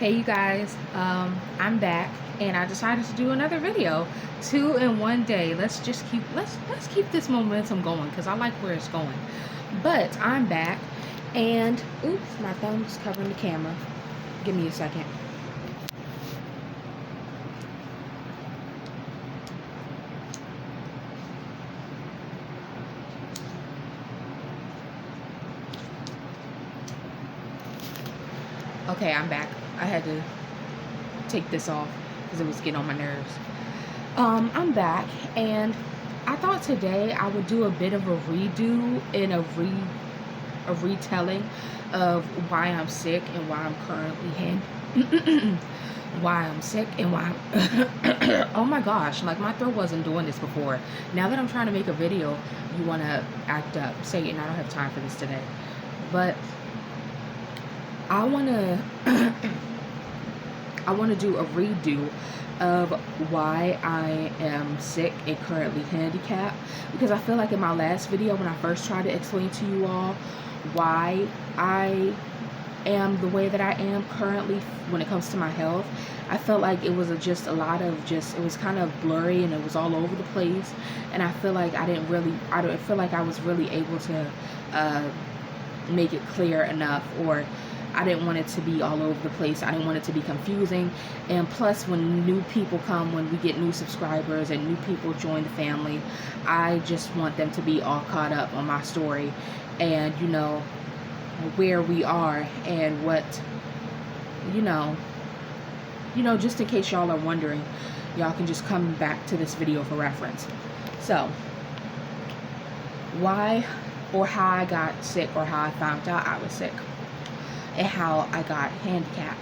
Hey you guys, I'm back and I decided to do another video. 2 in 1 day. Let's keep this momentum going because I like where it's going. But I'm back and oops, my thumb's covering the camera. Give me a second. Okay, I'm back. I had to take this off because it was getting on my nerves. I'm back and I thought today I would do a bit of a redo and a retelling of why I'm sick and why I'm currently why I'm sick and why I'm oh my gosh, like my throat wasn't doing this before. Now that I'm trying to make a video, you want to act up. Satan, I don't have time for this today. But I want to I want to do a redo of why I am sick and currently handicapped, because I feel like in my last video when I first tried to explain to you all why I am the way that I am currently when it comes to my health, I felt like it was just a lot of it was kind of blurry and it was all over the place, and I feel like I don't feel like I was really able to make it clear enough, or I didn't want it to be all over the place. I didn't want it to be confusing. And plus, when new people come, when we get new subscribers and new people join the family, I just want them to be all caught up on my story and, you know, where we are and what, you know, just in case y'all are wondering, y'all can just come back to this video for reference. So, why or how I got sick, or how I found out I was sick, and how I got handicapped.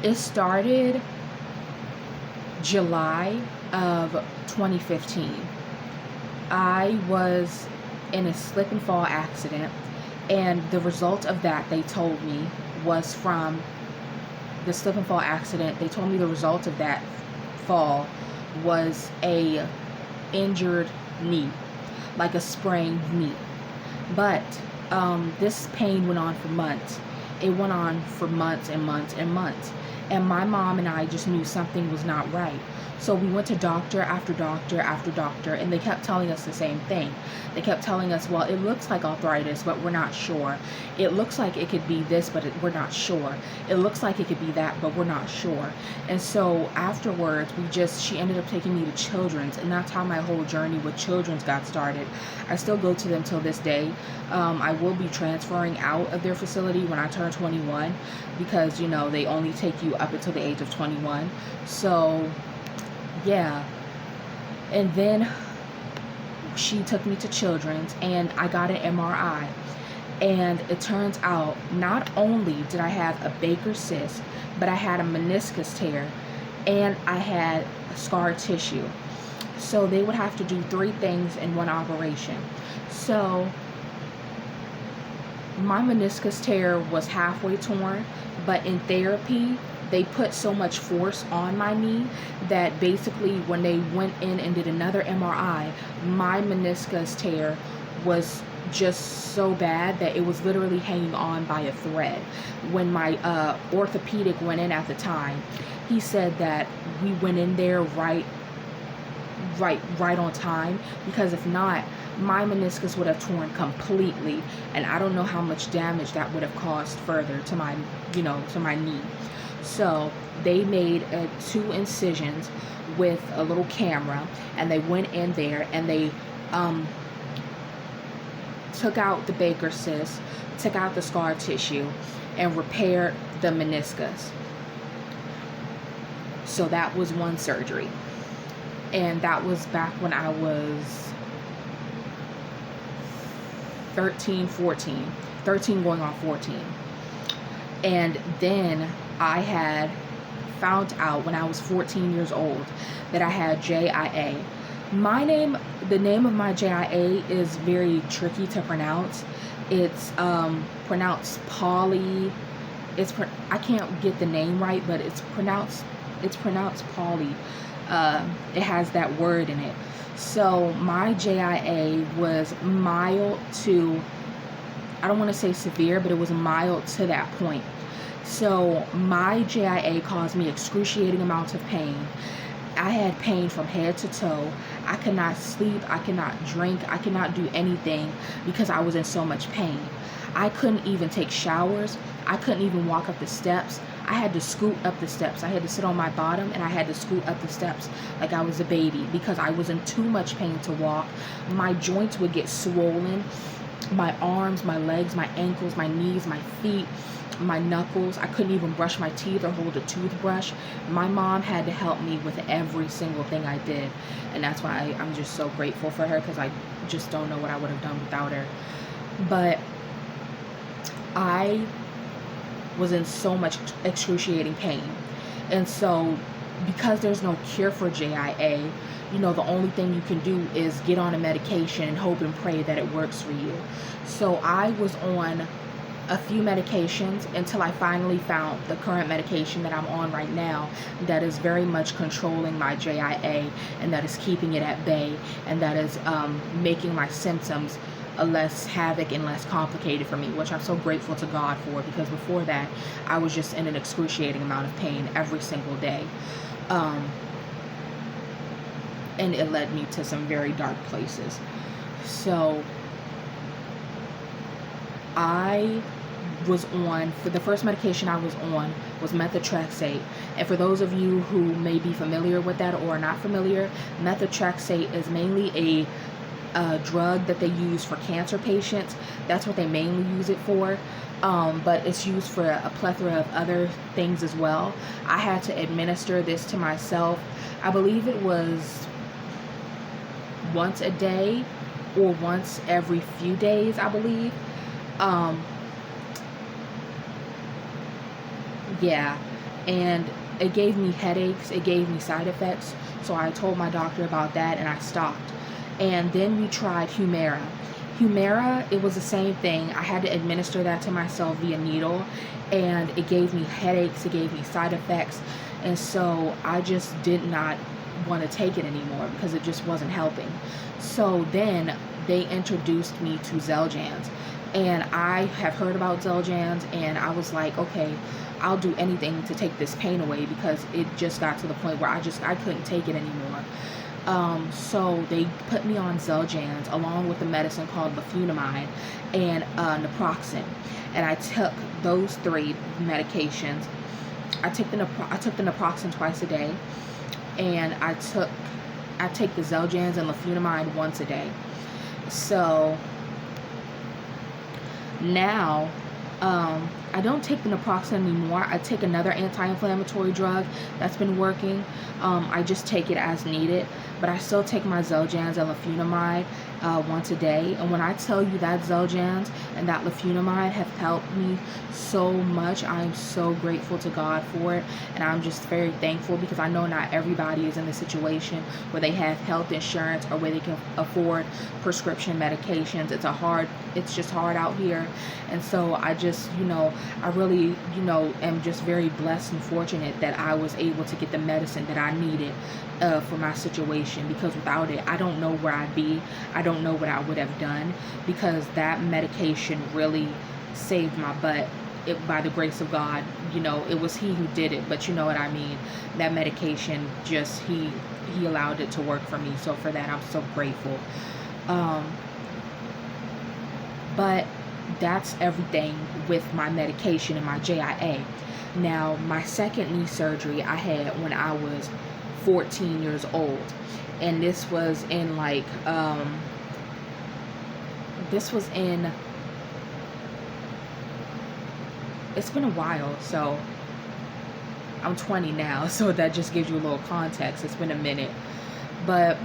It started July of 2015. I was in a slip and fall accident, and the result of that, they told me, was from the slip and fall accident. They told me the result of that fall was a injured knee, like a sprained knee. But this pain went on for months. It went on for months and months and months. And my mom and I just knew something was not right. So we went to doctor after doctor after doctor, and they kept telling us the same thing. They kept telling us, well, it looks like arthritis, but we're not sure. It looks like it could be this, but we're not sure. It looks like it could be that, but we're not sure. And so afterwards, she ended up taking me to Children's, and that's how my whole journey with Children's got started. I still go to them till this day. I will be transferring out of their facility when I turn 21, because, you know, they only take you up until the age of 21. So yeah. And then she took me to Children's and I got an MRI, and it turns out not only did I have a Baker cyst, but I had a meniscus tear and I had scar tissue. So they would have to do 3 things in one operation. So my meniscus tear was halfway torn, but in therapy they put so much force on my knee that basically when they went in and did another MRI, my meniscus tear was just so bad that it was literally hanging on by a thread. When my orthopedic went in at the time, he said that we went in there right on time, because if not, my meniscus would have torn completely, and I don't know how much damage that would have caused further to my, to my knee. So they made 2 incisions with a little camera, and they went in there and they took out the Baker cyst, took out the scar tissue, and repaired the meniscus. So that was one surgery. And that was back when I was 13 going on 14. And then I had found out when I was 14 years old that I had JIA. The name of my JIA is very tricky to pronounce. It's pronounced poly. I can't get the name right, but it's pronounced poly. It has that word in it. So my JIA was mild to, I don't want to say severe, but it was mild to that point. So my JIA caused me excruciating amounts of pain. I had pain from head to toe. I could not sleep, I could not drink, I could not do anything because I was in so much pain. I couldn't even take showers. I couldn't even walk up the steps. I had to scoot up the steps. I had to sit on my bottom and I had to scoot up the steps like I was a baby because I was in too much pain to walk. My joints would get swollen. My arms, my legs, my ankles, my knees, my feet, my knuckles. I couldn't even brush my teeth or hold a toothbrush. My mom had to help me with every single thing I did. And that's why I'm just so grateful for her, because I just don't know what I would have done without her. But I was in so much excruciating pain. And so because there's no cure for JIA, the only thing you can do is get on a medication and hope and pray that it works for you. So I was on a few medications until I finally found the current medication that I'm on right now that is very much controlling my JIA, and that is keeping it at bay, and that is making my symptoms less havoc and less complicated for me, which I'm so grateful to God for, because before that I was just in an excruciating amount of pain every single day, and it led me to some very dark places. So I was on, for the first medication I was on was methotrexate. And for those of you who may be familiar with that or are not familiar, methotrexate is mainly a drug that they use for cancer patients. That's what they mainly use it for. But it's used for a plethora of other things as well. I had to administer this to myself. I believe it was once a day or once every few days, I believe. Yeah, and it gave me headaches, it gave me side effects, so I told my doctor about that and I stopped. And then we tried Humira. It was the same thing. I had to administer that to myself via needle, and it gave me headaches, it gave me side effects, and so I just did not want to take it anymore because it just wasn't helping. So then they introduced me to Xeljanz, and I have heard about Xeljanz, and I was like, okay, I'll do anything to take this pain away, because it just got to the point where I couldn't take it anymore. So they put me on Xeljanz along with the medicine called leflunomide and naproxen, and I took those three medications. I took the naproxen twice a day, and I take the Xeljanz and leflunomide once a day. So now I don't take the naproxen anymore. I take another anti-inflammatory drug that's been working. I just take it as needed, but I still take my Xeljanz and leflunomide once a day. And when I tell you that Xeljanz and that leflunomide have helped me so much, I am so grateful to God for it, and I'm just very thankful, because I know not everybody is in the situation where they have health insurance or where they can afford prescription medications. It's just hard out here. And so I just, I really, am just very blessed and fortunate that I was able to get the medicine that I needed for my situation, because without it, I don't know where I'd be. I don't know what I would have done, because that medication really saved my butt. By the grace of God, it was He who did it, but you know what I mean. That medication, just He allowed it to work for me. So for that, I'm so grateful. But that's everything with my medication and my JIA. Now, my second knee surgery I had when I was 14 years old, and this was in it's been a while, so I'm 20 now, so that just gives you a little context. It's been a minute, but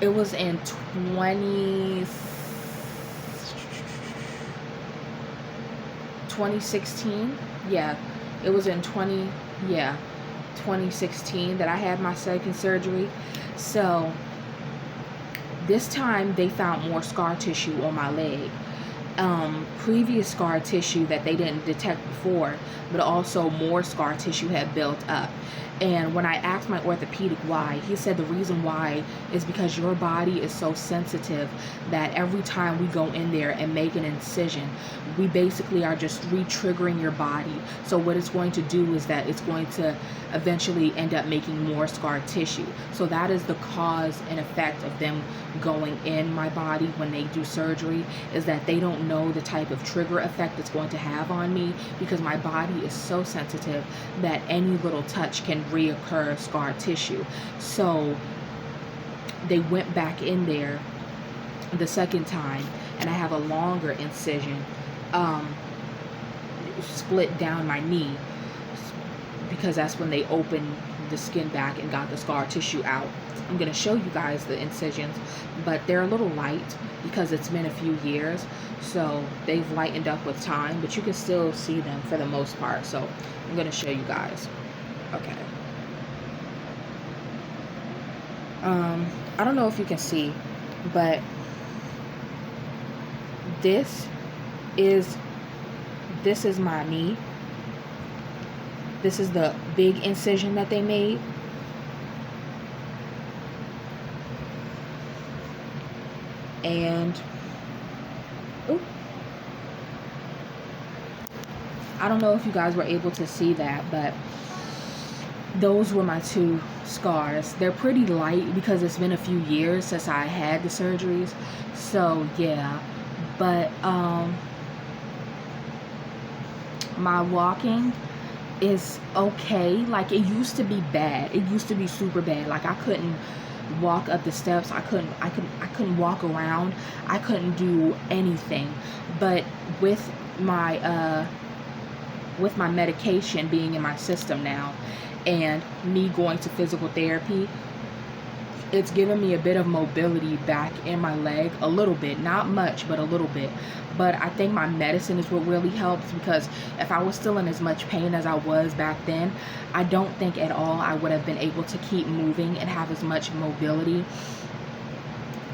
it was in 2016. Yeah, it was in 2016 that I had my second surgery. So this time they found more scar tissue on my leg, previous scar tissue that they didn't detect before, but also more scar tissue had built up. And when I asked my orthopedic why, he said the reason why is because your body is so sensitive that every time we go in there and make an incision, we basically are just re-triggering your body. So what it's going to do is that it's going to eventually end up making more scar tissue. So that is the cause and effect of them going in my body when they do surgery, is that they don't know the type of trigger effect it's going to have on me, because my body is so sensitive that any little touch can reoccur scar tissue. So they went back in there the second time, and I have a longer incision split down my knee, because that's when they opened the skin back and got the scar tissue out. I'm going to show you guys the incisions, but they're a little light because it's been a few years, so they've lightened up with time, but you can still see them for the most part. So I'm going to show you guys. Okay. I don't know if you can see, but this is my knee. This is the big incision that they made. And I don't know if you guys were able to see that, but those were my two scars. They're pretty light because it's been a few years since I had the surgeries. So yeah, but my walking is okay. Like, it used to be bad. It used to be super bad. Like, I couldn't walk up the steps. I couldn't walk around. I couldn't do anything. But with my medication being in my system now, and me going to physical therapy, it's given me a bit of mobility back in my leg, a little bit, not much, but a little bit. But I think my medicine is what really helps, because if I was still in as much pain as I was back then, I don't think at all I would have been able to keep moving and have as much mobility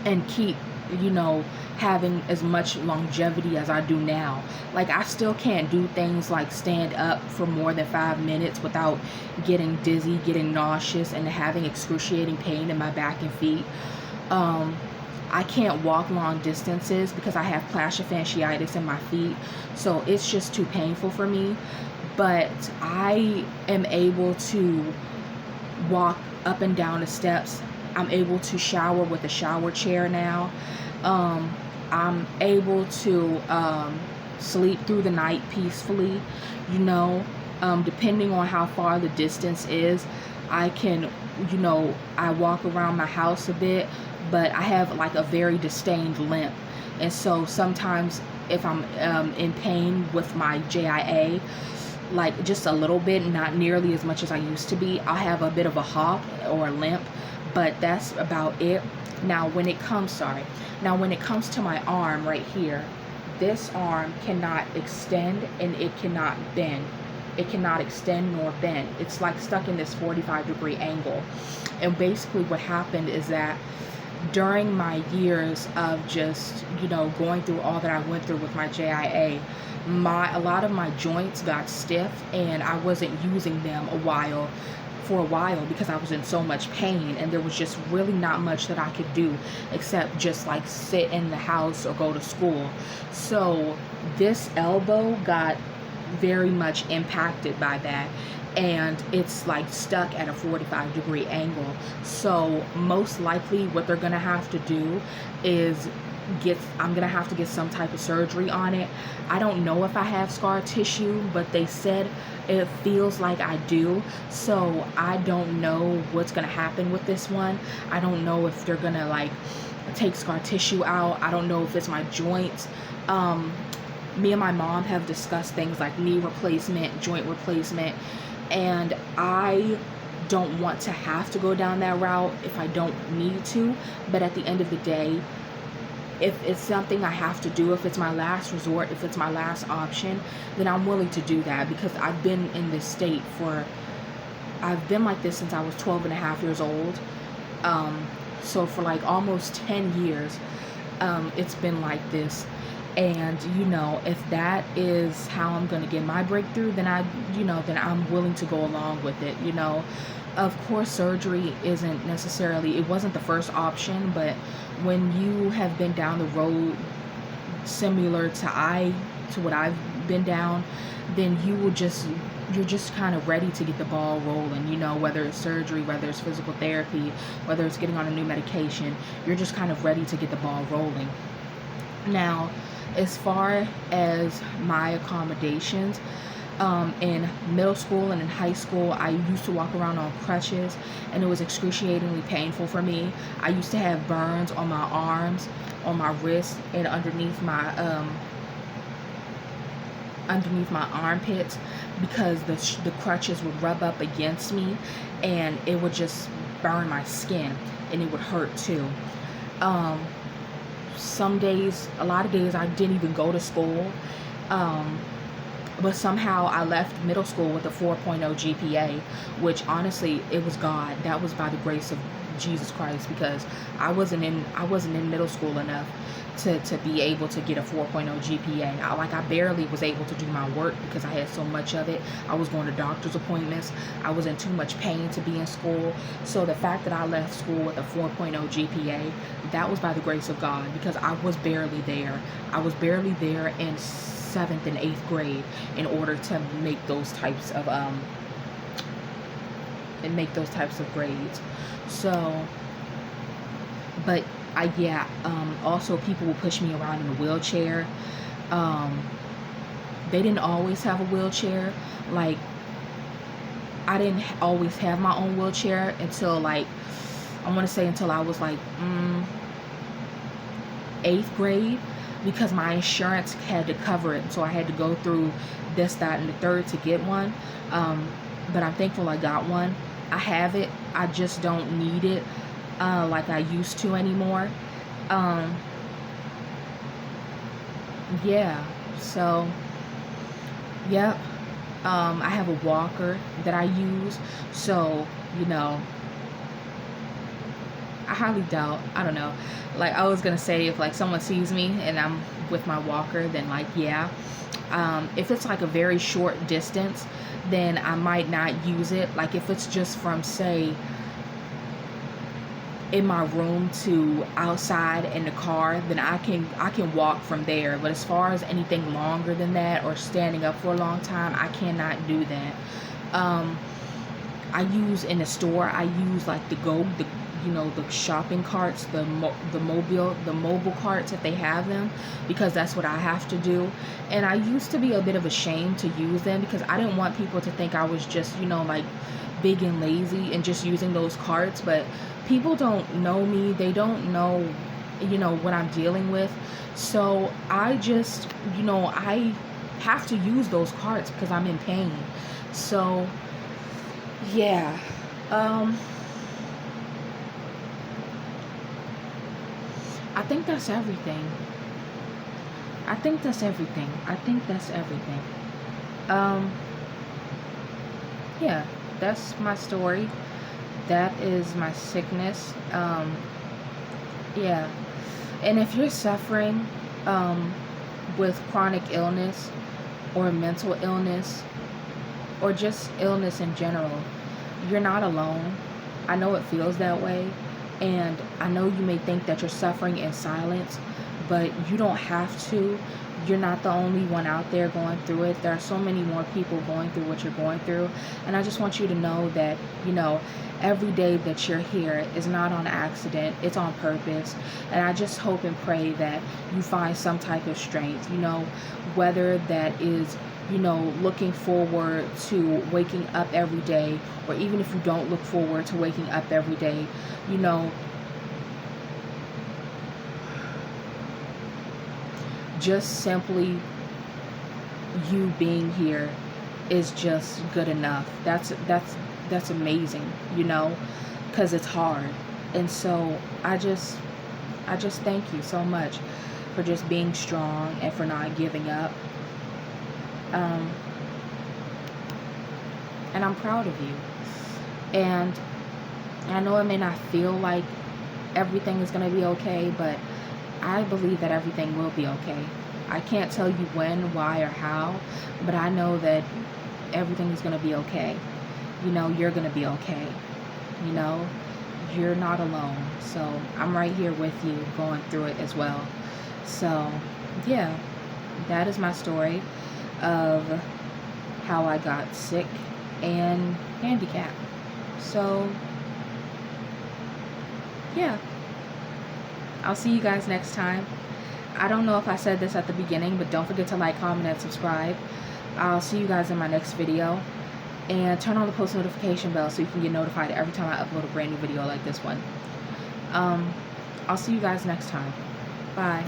and keep, you know, having as much longevity as I do now. Like, I still can't do things like stand up for more than 5 minutes without getting dizzy, getting nauseous, and having excruciating pain in my back and feet. I can't walk long distances because I have plantar fasciitis in my feet, so it's just too painful for me. But I am able to walk up and down the steps. I'm able to shower with a shower chair now. I'm able to sleep through the night peacefully, you know. Depending on how far the distance is, I can, you know, I walk around my house a bit, but I have like a very disdained limp. And so sometimes if I'm in pain with my JIA, like just a little bit, not nearly as much as I used to be, I'll have a bit of a hop or a limp, but that's about it. Now when it comes to my arm right here, this arm cannot extend and it cannot bend. It cannot extend nor bend. It's like stuck in this 45-degree angle. And basically what happened is that during my years of just, you know, going through all that I went through with my JIA, a lot of my joints got stiff, and I wasn't using them for a while because I was in so much pain, and there was just really not much that I could do except just like sit in the house or go to school. So this elbow got very much impacted by that, and it's like stuck at a 45-degree angle. So most likely what they're gonna have to do is I'm gonna have to get some type of surgery on it. I don't know if I have scar tissue, but they said it feels like I do. So I don't know what's gonna happen with this one. I don't know if they're gonna like take scar tissue out. I don't know if it's my joints. Me and my mom have discussed things like knee replacement, joint replacement, and I don't want to have to go down that route if I don't need to. But at the end of the day, if it's something I have to do, if it's my last resort, if it's my last option, then I'm willing to do that, because I've been in this state I've been like this since I was 12 and a half years old. So for like almost 10 years, it's been like this. And, if that is how I'm going to get my breakthrough, then then I'm willing to go along with it. Of course, surgery isn't necessarily, it wasn't the first option, but when you have been down the road similar to what I've been down, then you're just kind of ready to get the ball rolling, whether it's surgery, whether it's physical therapy, whether it's getting on a new medication, you're just kind of ready to get the ball rolling. Now, as far as my accommodations, in middle school and in high school, I used to walk around on crutches, and it was excruciatingly painful for me. I used to have burns on my arms, on my wrists, and underneath my armpits, because the crutches would rub up against me, and it would just burn my skin, and it would hurt too. Some days, a lot of days, I didn't even go to school. But somehow I left middle school with a 4.0 GPA, which honestly, it was God. That was by the grace of Jesus Christ, because I wasn't in middle school enough to be able to get a 4.0 GPA. I barely was able to do my work because I had so much of it. I was going to doctor's appointments. I was in too much pain to be in school. So the fact that I left school with a 4.0 GPA, that was by the grace of God, because I was barely there. I was barely there in 7th and 8th grade in order to make those types of grades. So, but also people will push me around in a wheelchair. They didn't always have a wheelchair. Like, I didn't always have my own wheelchair until I want to say until I was 8th grade, because my insurance had to cover it. So I had to go through this, that, and the third to get one. But I'm thankful I got one. I have it. I just don't need it like I used to anymore. Yeah. So, yep. I have a walker that I use. So, I highly doubt, I don't know. I was going to say, if someone sees me and I'm with my walker, then yeah. If it's a very short distance, then I might not use it. If it's just from, say, in my room to outside in the car, then I can walk from there. But as far as anything longer than that, or standing up for a long time, I cannot do that. I use in the store, I use the shopping carts, the mobile carts, if they have them, because that's what I have to do. And I used to be a bit of ashamed to use them, because I didn't want people to think I was just big and lazy and just using those carts. But people don't know me, they don't know what I'm dealing with. So I just I have to use those carts because I'm in pain. So yeah. I think that's everything. Yeah, that's my story. That is my sickness. Yeah. And if you're suffering with chronic illness or mental illness or just illness in general, you're not alone. I know it feels that way. And I know you may think that you're suffering in silence, but you don't have to. You're not the only one out there going through it. There are so many more people going through what you're going through. And I just want you to know that, every day that you're here is not on accident. It's on purpose. And I just hope and pray that you find some type of strength, whether that is, looking forward to waking up every day, or even if you don't look forward to waking up every day, just simply you being here is just good enough. That's amazing, because it's hard. And so I just thank you so much for just being strong and for not giving up. And I'm proud of you. And I know it may not feel like everything is going to be okay, but I believe that everything will be okay. I can't tell you when, why, or how, but I know that everything is going to be okay. You know, you're going to be okay. You know, you're not alone. So I'm right here with you going through it as well. So yeah, that is my story of how I got sick and handicapped. So yeah, I'll see you guys next time. I don't know if I said this at the beginning, but don't forget to like, comment, and subscribe. I'll see you guys in my next video. And turn on the post notification bell so you can get notified every time I upload a brand new video like this one. I'll see you guys next time. Bye.